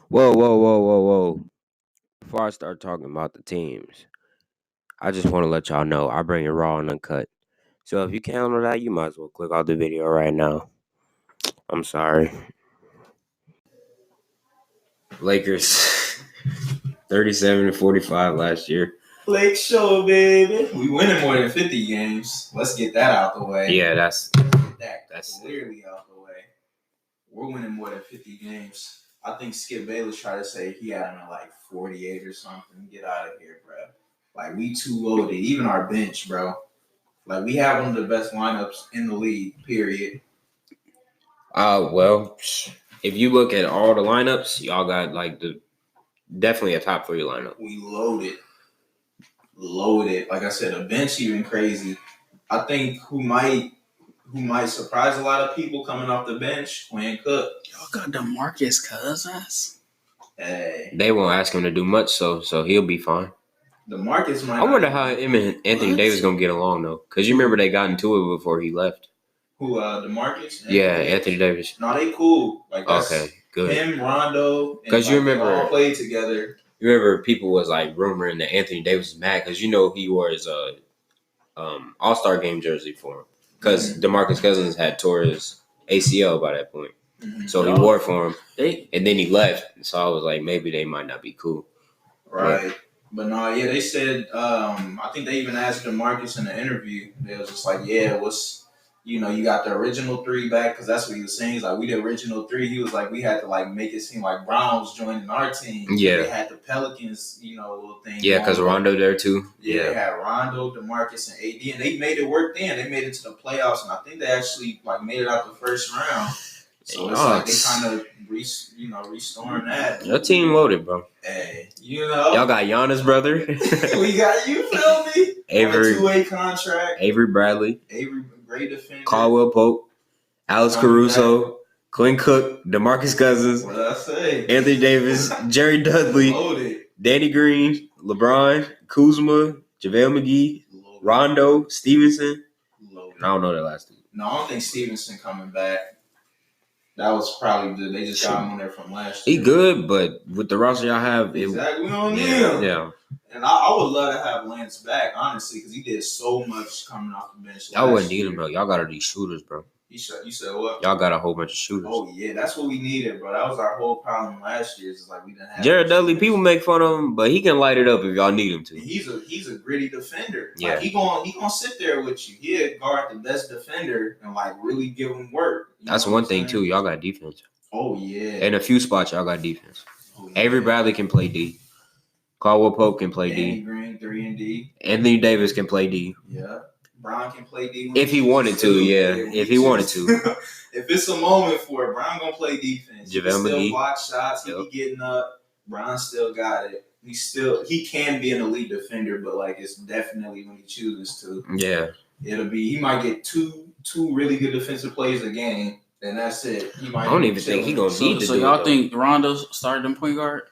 Whoa, whoa, whoa, whoa, whoa. Before I start talking about the teams, I just want to let y'all know I bring it raw and uncut. So if you can't handle that, you might as well click off the video right now. I'm sorry. Lakers 37-45 last year. Lake Show, baby. We winning more than 50 games. Let's get that out the way. Yeah, that's clearly out the way. We're winning more than 50 games. I think Skip Bayless tried to say he had him at like 48 or something. Get out of here, bro. Like, we too loaded. Even our bench, bro. Like, we have one of the best lineups in the league, period. Well, if you look at all the lineups, y'all got like definitely a top 3 lineup. We loaded. Like I said, a bench even crazy. I think who might surprise a lot of people coming off the bench, Quinn Cook. Y'all got DeMarcus Cousins. Hey. They won't ask him to do much, so he'll be fine. DeMarcus might. I wonder how him and Anthony Davis gonna get along though, because you remember they got into it before he left. Who, DeMarcus? Yeah, Anthony Davis. No, they cool. Like, that's okay, good. Him, Rondo, because you remember they all played together. You remember people was like rumoring that Anthony Davis was mad because he wore his All-Star game jersey for him because DeMarcus Cousins had tore his ACL by that point, so he wore it for him, and then he left. So I was like, maybe they might not be cool, right? But no, yeah, they said. I think they even asked DeMarcus in the interview. They was just like, yeah, you got the original 3 back, because that's what he was saying. He's like, we the original 3. He was like, we had to like make it seem like Brown was joining our team. Yeah, they had the Pelicans, little thing. Yeah, because Rondo there too. Yeah, they had Rondo, DeMarcus, and AD, and they made it work. Then they made it to the playoffs, and I think they actually like made it out the first round. So it's like they kind of restoring that. Your team loaded, bro. Hey, y'all got Giannis, brother. We got, you feel me? Avery, on a 2-way contract. Avery Bradley. Great defender. Caldwell Pope, Alex Caruso, Quinn Cook, DeMarcus Cousins. What did I say? Anthony Davis, Jerry Dudley, Loaded. Danny Green, LeBron, Kuzma, JaVale McGee, Loaded. Rondo, Stevenson. Loaded. I don't know that last one. No, I don't think Stevenson coming back. That was probably they just got him on there from last year. He good, but with the roster y'all have, exactly, we don't need him. Yeah. And I would love to have Lance back, honestly, because he did so much coming off the bench. Y'all wouldn't need him, bro. Y'all got these shooters, bro. You said what? Y'all got a whole bunch of shooters. Oh yeah, that's what we needed, bro. That was our whole problem last year. Is like we didn't have Jared Dudley. People make fun of him, but he can light it up if y'all need him to. He's a gritty defender. Yeah, like, he gonna sit there with you. He'll guard the best defender and like really give him work. That's one thing too. Y'all got defense. Oh yeah. In a few spots, y'all got defense. Oh, yeah. Avery Bradley can play D. Caldwell Pope can play Danny D. Green 3 and D. Anthony Davis can play D. Yeah. Brown can play D if he wanted to. Yeah, if he wanted to. If it's a moment for it, Brown gonna play defense. JaVale he can still McGee. block shots. He be getting up. Brown still got it. He can be an elite defender, but like it's definitely when he chooses to. Yeah. He might get two really good defensive plays a game, and that's it. I don't even think he gonna need to. So y'all think Rondo's starting point guard?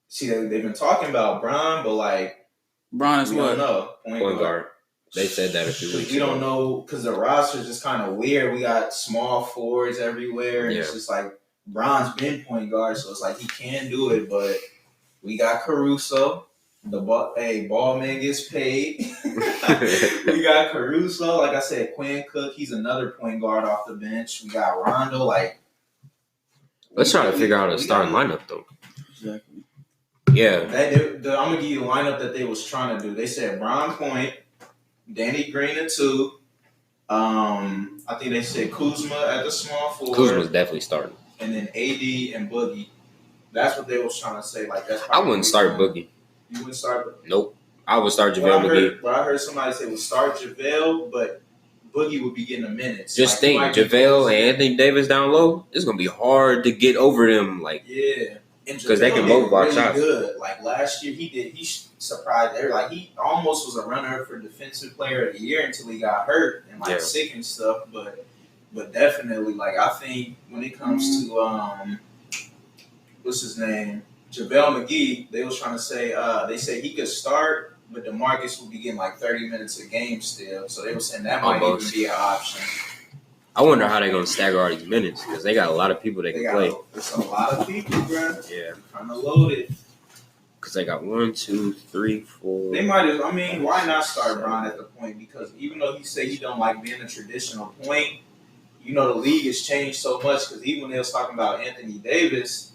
See, they've been talking about Brown, but like Brown is what? Don't know. Point guard. They said that a few weeks ago. We don't know because the roster is just kind of weird. We got small forwards everywhere. And It's just like Brown's been point guard, so it's like he can do it. But we got Caruso. The ball man gets paid. We got Caruso. Like I said, Quinn Cook. He's another point guard off the bench. We got Rondo. Let's try to figure out a starting lineup though. Exactly. Yeah. I'm gonna give you the lineup that they was trying to do. They said Brown point. Danny Green at 2. I think they said Kuzma at the small forward. Kuzma's definitely starting. And then AD and Boogie. That's what they was trying to say. Like that's. I wouldn't start Boogie. You wouldn't start Boogie? Nope. I would start JaVale McGee. But I heard somebody say would start JaVale, but Boogie would be getting the minutes. Just think, JaVale and Anthony Davis down low, it's gonna be hard to get over them. Because they can both block shots. Good. Like last year, he surprised everybody. Like he almost was a runner for Defensive Player of the Year until he got hurt and sick and stuff. But definitely, like I think when it comes to what's his name, JaVale McGee, they was trying to say they said he could start, but DeMarcus would be getting like 30 minutes a game still. So they were saying that might even be an option. I wonder how they're gonna stagger all these minutes because they got a lot of people that can play. It's a lot of people, bro. Yeah, kind of loaded. Because they got 1, 2, 3, 4. They might have. I mean, why not start Bron at the point? Because even though he say he don't like being a traditional point, you know the league has changed so much. Because even when they was talking about Anthony Davis,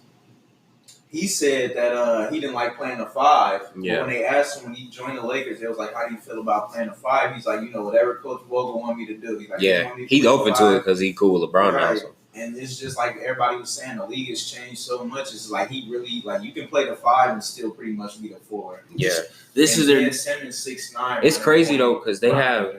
he said that he didn't like playing the 5. Yeah. But when they asked him when he joined the Lakers, they was like, "How do you feel about playing the 5?" He's like, "You know, whatever Coach Vogel want me to do." He's like, yeah, he's open to it because he cool with LeBron now. So. And it's just like everybody was saying, the league has changed so much. It's like he really you can play the 5 and still pretty much be the 4. Yeah, this is their. Simmons 6'9". It's crazy though because they have,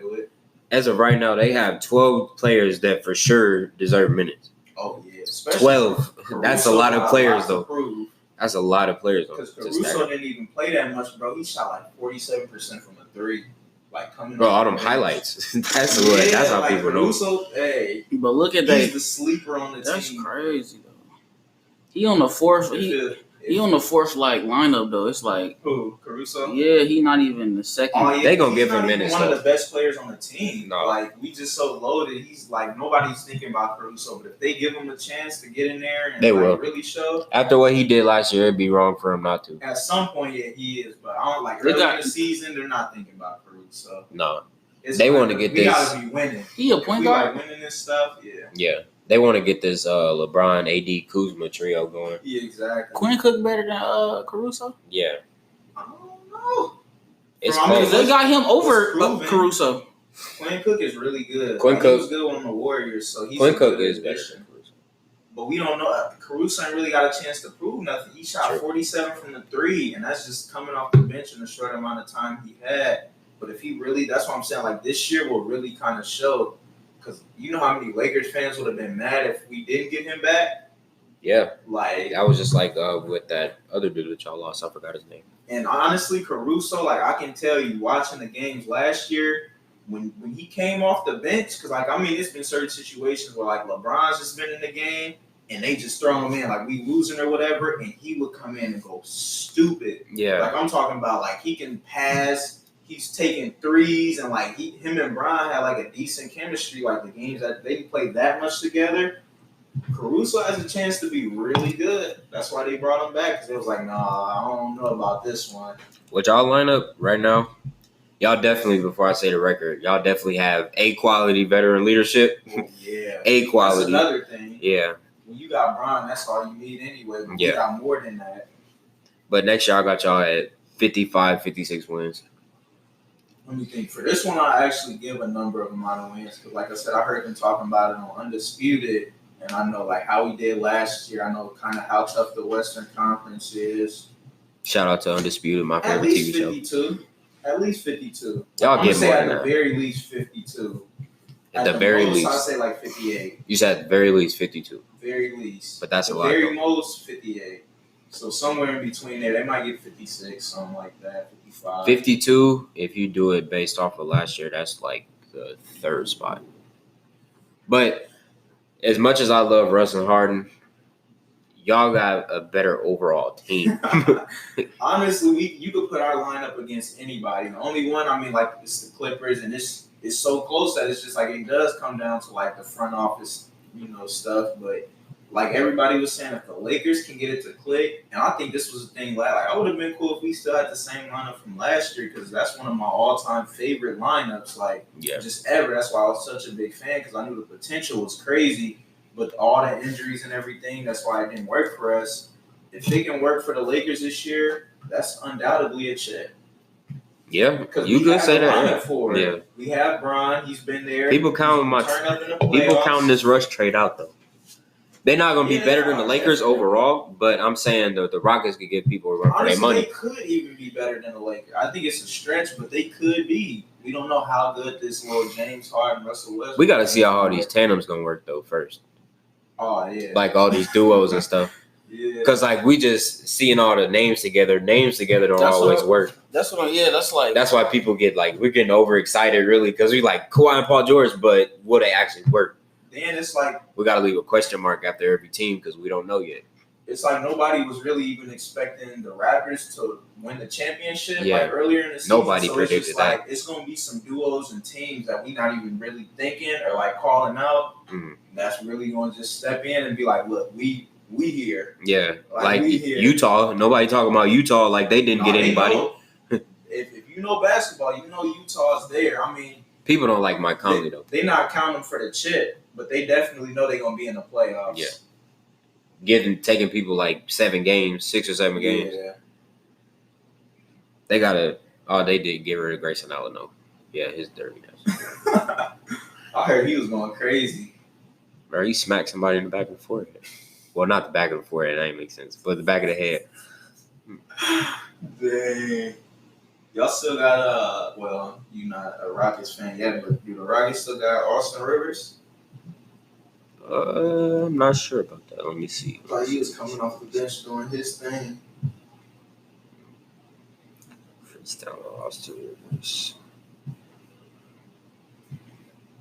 as of right now, they have 12 players that for sure deserve minutes. Oh yeah, 12. That's a lot of players though. That's a lot of players though. Because Caruso didn't even play that much, bro. He shot like 47% from the 3. Like coming. Bro, all them highlights. That's how like people Caruso, know. Hey, but look at he's the sleeper on the team. That's crazy though. He on the 4th. He on the 4th lineup though. It's like who? Caruso? Yeah, he not even the second. Oh, yeah, they gonna give him minutes. One of the best players on the team. No. Like we just so loaded. He's like nobody's thinking about Caruso, but if they give him a chance to get in there and they will really show. After what he did last year, it'd be wrong for him not to. At some point, yeah, he is. But I don't early in the season. They're not thinking about Caruso. No. They want to get this. We gotta be winning. He a point guard. Winning this stuff, yeah. Yeah, they want to get this LeBron, AD, Kuzma trio going. Yeah, exactly. Quinn Cook better than Caruso? Yeah. I don't know. It's because they got him over Caruso. Quinn Cook is really good. Quinn Cook was good on the Warriors, so he's Quinn Cook is better than Caruso. But we don't know. Caruso ain't really got a chance to prove nothing. He shot 47 from the 3, and that's just coming off the bench in the short amount of time he had. But if he really, that's what I'm saying, like this year will really kind of show. Because you know how many Lakers fans would have been mad if we didn't get him back? Yeah. Like, I was just like with that other dude that y'all lost. I forgot his name. And honestly, Caruso, like I can tell you, watching the games last year, when he came off the bench, because like, I mean, it's been certain situations where like LeBron's just been in the game and they just throw him in, like we losing or whatever, and he would come in and go stupid. Yeah. Like I'm talking about, like he can pass. He's taking threes, and like him and Brian had like a decent chemistry. Like the games that they played that much together, Caruso has a chance to be really good. That's why they brought him back because it was like, nah, I don't know about this one. What y'all line up right now? Y'all definitely, before I say the record, y'all definitely have A quality veteran leadership. Well, yeah, A quality. That's another thing. Yeah. When you got Brian, that's all you need anyway. But you got more than that. But next year, I got y'all at 55, 56 wins. Let me think. For this one, I actually give a number of amount of wins because, like I said, I heard them talking about it on Undisputed, and I know like how we did last year. I know kind of how tough the Western Conference is. Shout out to Undisputed, my favorite TV show. At least 52. Y'all get more than that. At the very least 52. At the very least, I say like 58. You said at the very least 52. Very least. But that's a lot. Very most 58. So somewhere in between there, they might get 56, something like that. 55. 52. If you do it based off of last year, that's like the third spot. But as much as I love Russ and Harden, y'all got a better overall team. Honestly, you could put our lineup against anybody. The only one, I mean, like it's the Clippers, and it's so close that it's just like it does come down to like the front office, stuff. But like everybody was saying, if the Lakers can get it to click, and I think this was the thing. Like I would have been cool if we still had the same lineup from last year because that's one of my all-time favorite lineups. Like just ever. That's why I was such a big fan because I knew the potential was crazy. But all the injuries and everything, that's why it didn't work for us. If it can work for the Lakers this year, that's undoubtedly a check. Yeah, you could say that. Yeah, we have Bron. He's been there. People counting this Rush trade out though. They're not going to be better than the Lakers overall, but I'm saying the Rockets could give people a run for their money. They could even be better than the Lakers. I think it's a stretch, but they could be. We don't know how good this little James Harden, Russell Westbrook. We got to see how all these tandems going to work though first. Oh yeah, like all these duos and stuff. Yeah, because like we just seeing all the names together don't always work. That's why people get like we're getting overexcited really because we like Kawhi and Paul George, but will they actually work? Then it's like we got to leave a question mark after every team because we don't know yet. it's like nobody was really even expecting the Raptors to win the championship like earlier in the season. Nobody predicted it's just that. Like it's gonna be some duos and teams that we not even really thinking or like calling out. That's really gonna just step in and be like, look, we here. Yeah, like Utah. Nobody talking about Utah like they didn't get anybody. If you know basketball, you know Utah's there. I mean, people don't like Mike Conley though. They not counting for the chip, but they definitely know they're gonna be in the playoffs. Yeah. Taking people like 6 or 7 games. Yeah. They gotta. Oh, they did get rid of Grayson Allen though. Yeah, his dirtiness. I heard he was going crazy. Bro, he smacked somebody in the back of the forehead. Well, not the back of the forehead. That ain't make sense. But the back of the head. Dang. Y'all still got well, you're not a Rockets fan yet, but do the Rockets still got Austin Rivers? I'm not sure about that. Let me see. Like he was coming off the bench doing his thing. Freestyle Austin Rivers.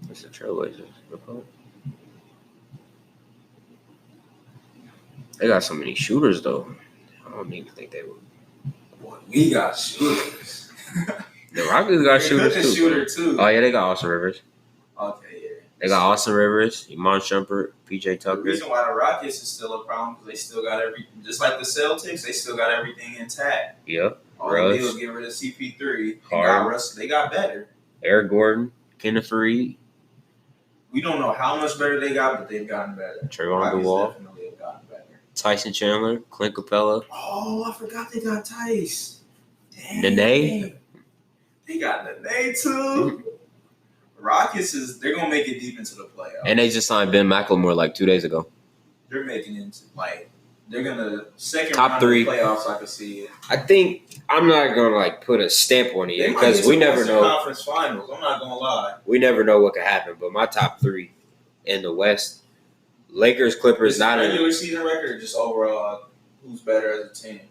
It's the Trailblazers. They got so many shooters though. I don't even think they would. Boy, we got shooters. The Rockets got shooters too. Oh yeah, they got Austin Rivers. Okay, yeah. They got Austin Rivers, Iman Shumpert, PJ Tucker. The reason why the Rockets is still a problem because they still got just like the Celtics, they still got everything intact. Yep. All they did was get rid of CP3. They got better. Eric Gordon, Kenneth Reed. We don't know how much better they got, but they've gotten better. Trayvon DeWall. Definitely have gotten better. Tyson Chandler, Clint Capella. Oh, I forgot they got Tice. Nene. They got Nene too. Rockets they're gonna make it deep into the playoffs. And they just signed Ben McLemore like 2 days ago. They're making it they're gonna second top round 3 of the playoffs. I can see it. I think I'm not gonna put a stamp on it yet because we never know. Conference finals. I'm not gonna lie. We never know what could happen. But my top 3 in the West: Lakers, Clippers. Not regular season record, or just overall. Who's better as a team?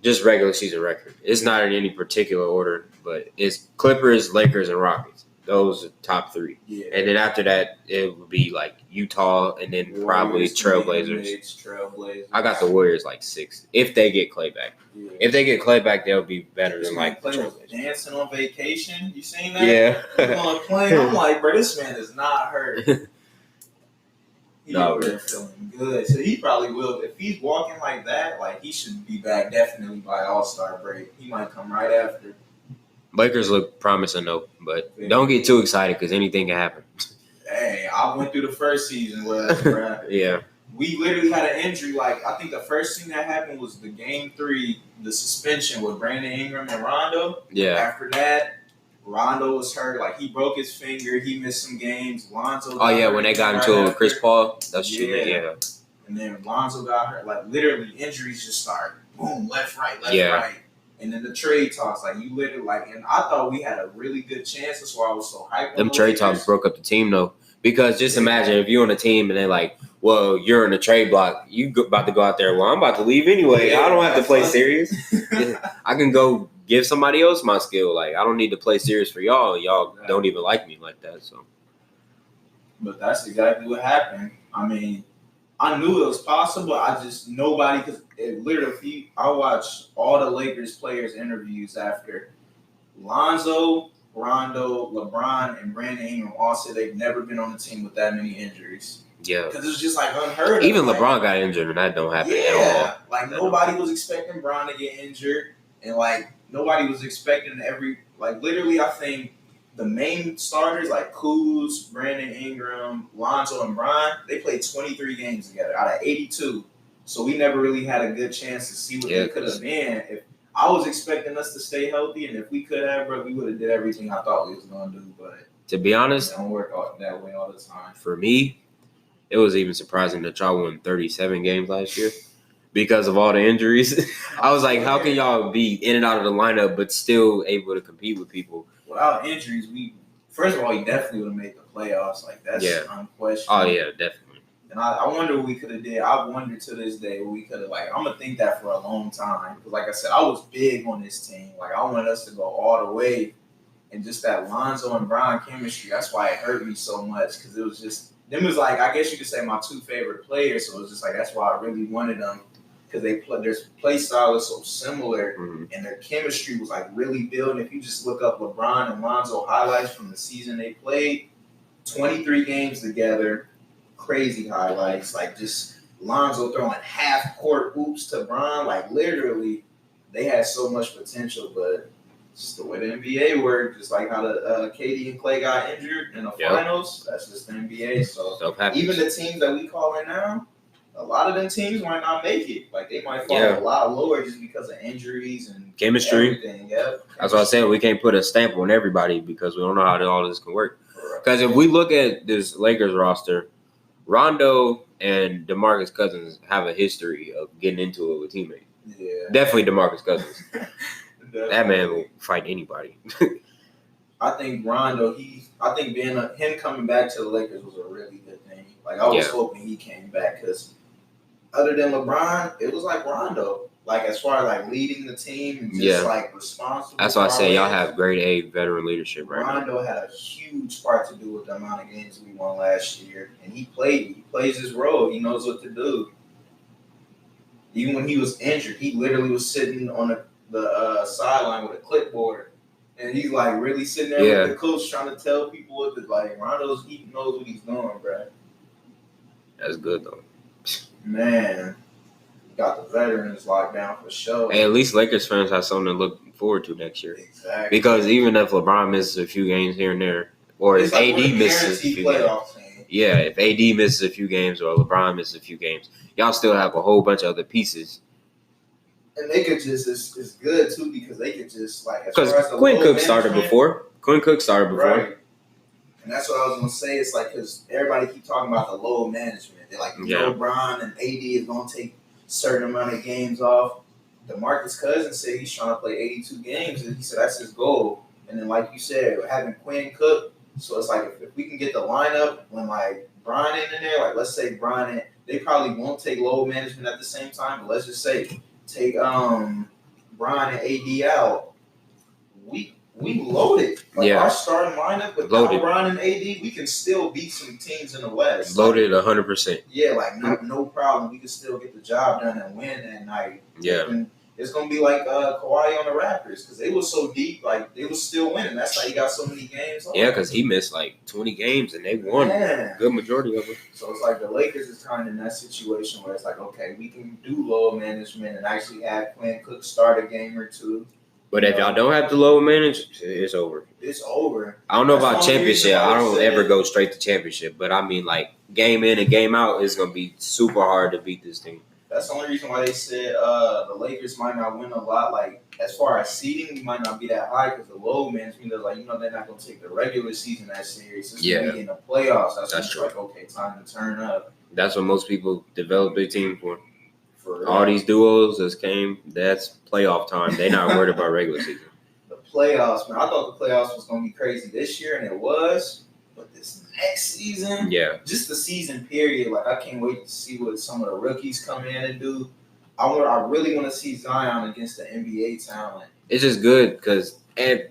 Just regular season record. It's not in any particular order, but it's Clippers, Lakers, and Rockets. Those are top 3. Yeah. And then after that, it would be like Utah and then Warriors, probably Trailblazers. Trailblazers. I got the Warriors like 6 if they get Clay back. Yeah. If they get Clay back, they'll be better than like the Trailblazers. Dancing on vacation. You seen that? Yeah. On a plane. I'm like, bro, this man is not hurt. He's feeling good. So he probably will. If he's walking like that, he should be back definitely by All-Star break. He might come right after. Lakers look promising though, but don't get too excited because anything can happen. Hey, I went through the first season where that's what happened. Yeah. We literally had an injury. I think the first thing that happened was the game 3, the suspension with Brandon Ingram and Rondo. Yeah. After that, Rondo was hurt. He broke his finger. He missed some games. Lonzo. Oh yeah, when they got into it, Chris Paul. That's true. Yeah. And then Lonzo got hurt. Literally, injuries just start boom, left, right. And then the trade talks, you literally and I thought we had a really good chance. That's why I was so hyped. Them trade talks broke up the team though, because just imagine if you're on a team and they're well, you're in the trade block. You about to go out there. Well, I'm about to leave anyway. I don't have to play serious. I can go give somebody else my skill. I don't need to play serious for y'all. Y'all don't even like me like that. So. But that's exactly what happened. I mean, I knew it was possible. I just nobody because literally, I watched all the Lakers players' interviews after Lonzo, Rondo, LeBron, and Brandon Ingram all said they've never been on a team with that many injuries. Yeah, because it's just unheard of. Even LeBron got injured, and that don't happen at all. Nobody was expecting Bron to get injured, and nobody was expecting literally. I think the main starters Kuz, Brandon Ingram, Lonzo, and Bron, they played 23 games together out of 82. So we never really had a good chance to see what they could have been. If I was expecting us to stay healthy, and if we could have, bro, we would have did everything I thought we was gonna do. But to be honest, it don't work out that way all the time. For me, it was even surprising that y'all won 37 games last year because of all the injuries. I was like, how can y'all be in and out of the lineup but still able to compete with people? Without injuries, first of all, you definitely would have made the playoffs. That's unquestionable. Oh yeah, definitely. And I wonder what we could have did. I wonder to this day what we could have I'm gonna think that for a long time because, like I said, I was big on this team. I wanted us to go all the way, and just that Lonzo and Bron chemistry. That's why it hurt me so much because it was just them is like, I guess you could say my two favorite players. So it's just like that's why I really wanted them because their play style is so similar and their chemistry was like really building. If you just look up LeBron and Lonzo highlights from the season they played, 23 games together, crazy highlights, like just Lonzo throwing half court oops to Bron, like literally, they had so much potential, but just the way the NBA worked, just like how the KD and Clay got injured in the finals. That's just the NBA. So even the teams that we call in now, a lot of them teams might not make it. Like they might fall a lot lower just because of injuries and chemistry. Everything. Yep. That's what I said. We can't put a stamp on everybody because we don't know how all this can work. Because if we look at this Lakers roster, Rondo and DeMarcus Cousins have a history of getting into it with teammates. Yeah. Definitely DeMarcus Cousins. That man will fight anybody. I think Rondo, I think him coming back to the Lakers was a really good thing. Like I was hoping he came back because other than LeBron, it was like Rondo. Like as far as like leading the team and just like responsible. That's why I say y'all have grade A veteran leadership right now. Rondo had a huge part to do with the amount of games we won last year, and he plays his role. He knows what to do. Even when he was injured, he literally was sitting on the sideline with a clipboard, and he's like really sitting there with the coach trying to tell people what to like. He knows what he's doing, bro. That's good though. Man, got the veterans locked down for sure. Hey, at least Lakers fans have something to look forward to next year. Exactly. Because even if LeBron misses a few games here and there, or if AD misses a few games, if AD misses a few games or LeBron misses a few games, y'all still have a whole bunch of other pieces. And they could just, it's good too because they could just like, because Quinn Cook started before. Right. And that's what I was going to say. It's like, because everybody keep talking about the load management. They're like, LeBron and AD is going to take a certain amount of games off. DeMarcus Cousins said he's trying to play 82 games, and he said that's his goal. And then, like you said, having Quinn Cook, so it's like if we can get the lineup when like Bron in there, like let's say Bron in, they probably won't take load management at the same time, but let's just say take Bron and AD out. We loaded. Like our starting lineup with Bron and AD, we can still beat some teams in the West. Loaded 100%. Yeah, like no problem. We can still get the job done and win that night. Yeah. And it's gonna be like Kawhi on the Raptors because they were so deep, like they were still winning. That's how he got so many games. Yeah, because he missed like 20 games and they won a good majority of them. So it's like the Lakers is kind of in that situation where it's like, okay, we can do load management and actually have Quinn Cook start a game or two. But if y'all don't have to load manage, it's over. It's over. I don't know about championship. I don't ever go straight to championship. But I mean, like, game in and game out is going to be super hard to beat this team. That's the only reason why they said the Lakers might not win a lot. Like, as far as seeding, we might not be that high because the load management is like, they're not going to take the regular season that serious. It's going to be in the playoffs. That's true. Like, okay, time to turn up. That's what most people develop their team for. All these duos that's playoff time. They're not worried about regular season. The playoffs, man. I thought the playoffs was going to be crazy this year, and it was. But this next season, just the season period, like I can't wait to see what some of the rookies come in and do. I really want to see Zion against the NBA talent. It's just good because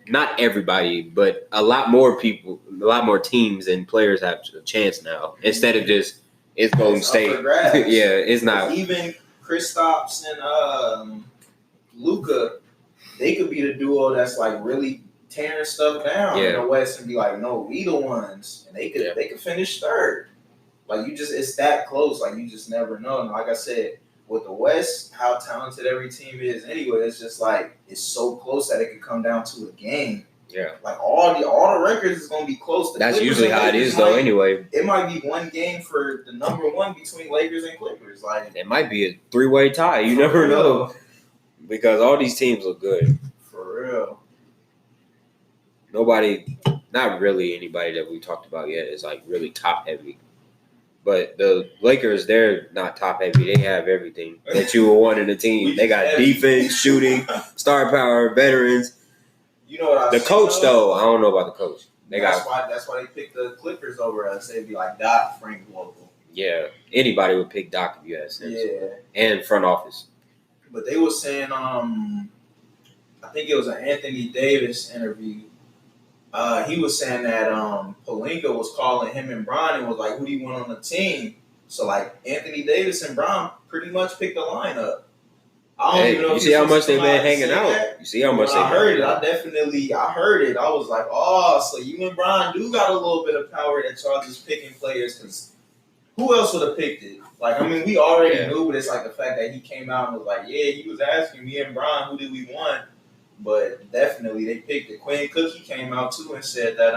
not everybody, but a lot more people, a lot more teams and players have a chance now instead of just it's Golden State. It's not even. Kristaps and Luka, they could be the duo that's like really tearing stuff down in the West and be like, no, we the ones, and they could finish third. Like it's that close. Like you just never know. And like I said, with the West, how talented every team is anyway, it's just like it's so close that it could come down to a game. Yeah. Like all the records is gonna be close. That's usually how it is though anyway. It might be one game for the number one between Lakers and Clippers. Like it might be a 3-way tie. You never know. Because all these teams look good. For real. Not really anybody that we talked about yet is like really top heavy. But the Lakers, they're not top heavy. They have everything that you would want in a team. They got defense, shooting, star power, veterans. You know what the coach though, I don't know about the coach. That's why they picked the Clippers over us. They'd be like Doc, Frank Vogel. Yeah, anybody would pick Doc if you had sense. Yeah, and front office. But they were saying, I think it was an Anthony Davis interview He was saying that Pelinka was calling him and Bron and was like, "Who do you want on the team?" So like Anthony Davis and Bron pretty much picked the lineup. I don't even know. You see how much they've been hanging out. That. You see how much I heard it. I heard it. I was like, oh, so you and Bron do got a little bit of power that y'all just picking players because who else would have picked it? Like, I mean, we already knew, but it's like the fact that he came out and was like, yeah, he was asking me and Bron who did we want, but definitely they picked it. Quinn Cookie came out too and said that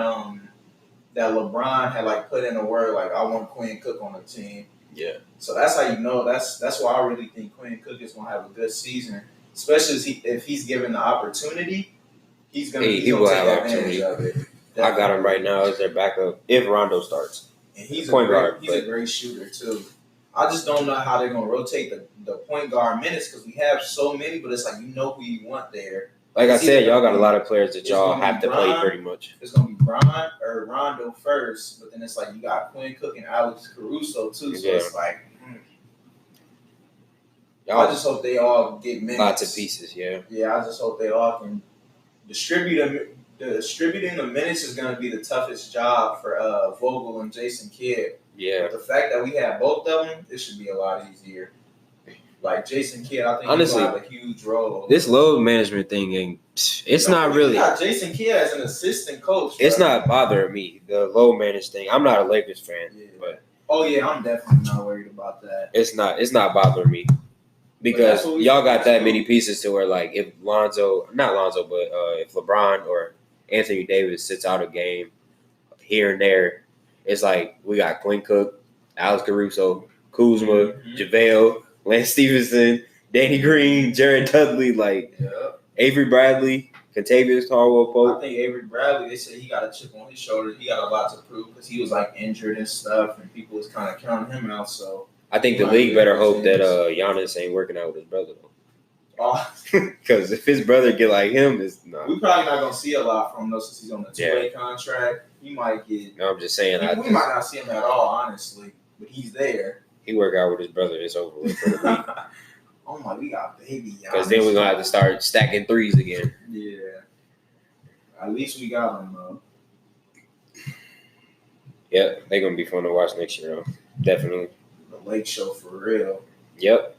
that LeBron had like put in a word like I want Quinn Cook on the team. Yeah. So that's how you know. That's why I really think Quinn Cook is gonna have a good season, especially if he's given the opportunity. He will have advantage of it. Definitely. I got him right now as their backup if Rondo starts. And he's a great shooter too. I just don't know how they're gonna rotate the point guard minutes because we have so many, but it's like you know who you want there. Like I said, y'all got a lot of players that y'all have to play pretty much. It's gonna be Bron or Rondo first, but then it's like you got Quinn Cook and Alex Caruso too. So it's like, I just hope they all get minutes. Lots of pieces, yeah. Yeah, I just hope they all can distribute them. Distributing the minutes is gonna be the toughest job for Vogel and Jason Kidd. Yeah. But the fact that we have both of them, it should be a lot easier. Like Jason Kidd, I think honestly, he'll have a huge role. This load management thing it's not really. You got Jason Kidd as an assistant coach. It's not bothering me, the load managed thing. I'm not a Lakers fan, but I'm definitely not worried about that. It's not bothering me because y'all got that many pieces to where like if if LeBron or Anthony Davis sits out a game here and there, it's like we got Quinn Cook, Alex Caruso, Kuzma, JaVale, Lance Stevenson, Danny Green, Jared Dudley, Avery Bradley, Contavious Caldwell-Pope. I think Avery Bradley, they said he got a chip on his shoulder. He got a lot to prove because he was like injured and stuff, and people was kind of counting him out. So I think the league better hope that Giannis ain't working out with his brother though. Because if his brother get like him, it's not. We probably not gonna see a lot from him though since he's on the 2-way contract. He might get. No, I'm just saying. We might not see him at all, honestly, but he's there. He work out with his brother. It's over with for the week. Oh my, we got baby. Because then we're gonna have to start stacking threes again. Yeah. At least we got him though. Yep, they're gonna be fun to watch next year though. Definitely. The Lake Show for real. Yep.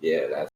Yeah, that's